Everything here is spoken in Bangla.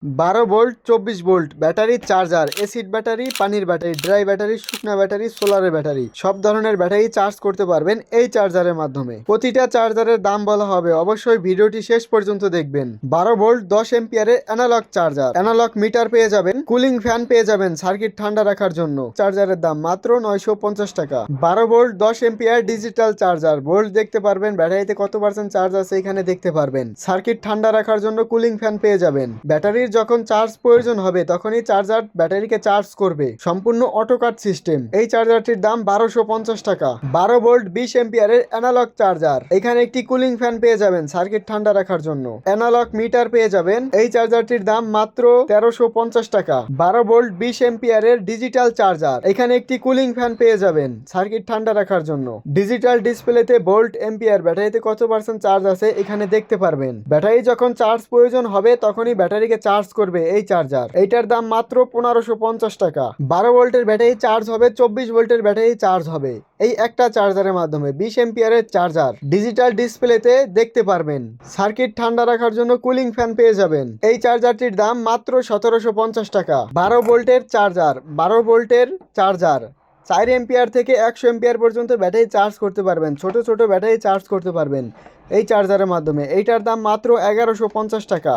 12 volt 24 volt battery charger, acid battery, পানির ব্যাটারি, ড্রাই ব্যাটারি, শুকনা ব্যাটারি, সোলারের ব্যাটারি, সব ধরনের ব্যাটারি চার্জ করতে পারবেন এই চার্জারের মাধ্যমে। প্রতিটা চার্জারের দাম বলা হবে, অবশ্যই ভিডিওটি শেষ পর্যন্ত দেখবেন। 12 ভোল্ট 10 এম্পিয়ারের অ্যানালগ চার্জার, অ্যানালগ মিটার পেয়ে যাবেন, কুলিং ফ্যান পেয়ে যাবেন সার্কিট ঠান্ডা রাখার জন্য। চার্জারের দাম মাত্র 950 টাকা। 12 volt 10 ampere digital charger, volt দেখতে পারবেন, ব্যাটারিতে কত পার্সেন্ট চার্জ আছে এখানে দেখতে পারবেন। সার্কিট ঠান্ডা রাখার জন্য কুলিং ফ্যান পেয়ে যাবেন। ব্যাটারির যখন চার্জ প্রয়োজন হবে তখনই চার্জার ব্যাটারিকে চার্জ করবে, সম্পূর্ণ অটো কাট সিস্টেম। এই চার্জারটির দাম 1250 টাকা। 12 ভোল্ট 20 এম্পিয়ারের অ্যানালগ চার্জার, এখানে একটি কুলিং ফ্যান পেয়ে যাবেন সার্কিট ঠান্ডা রাখার জন্য। অ্যানালগ মিটার পেয়ে যাবেন। এই চার্জারটির দাম মাত্র 1350 টাকা। 12 ভোল্ট 20 এম্পিয়ারের ডিজিটাল চার্জার, এখানে একটি কুলিং ফ্যান পেয়ে যাবেন সার্কিট ঠান্ডা রাখার জন্য। ডিজিটাল ডিসপ্লেতে ভোল্ট, এম্পিয়ার, ব্যাটারিতে কত পার্সেন্ট চার্জ আছে এখানে দেখতে পারবেন। ব্যাটারি যখন চার্জ প্রয়োজন হবে তখনই ব্যাটারিকে চার্জ করবে এই চার্জার। এইটার দাম মাত্র 1550 টাকা। 12 ভোল্টের ব্যাটারি চার্জ হবে, 24 ভোল্টের ব্যাটারি চার্জ হবে এই একটা চার্জারের মাধ্যমে। 20 এম্পিয়ারের চার্জার, ডিজিটাল ডিসপ্লেতে দেখতে পারবেন। সার্কিট ঠান্ডা রাখার জন্য কুলিং ফ্যান পেয়ে যাবেন। এই চার্জারটির দাম মাত্র 1750 টাকা। 12 ভোল্টের চার্জার, 12 ভোল্টের চার্জার 4 এম্পিয়ার থেকে 100 এম্পিয়ার পর্যন্ত ব্যাটারি চার্জ করতে পারবেন, ছোট ছোট ব্যাটারি চার্জ করতে পারবেন এই চার্জারের মাধ্যমে। এইটার দাম মাত্র 1150 টাকা।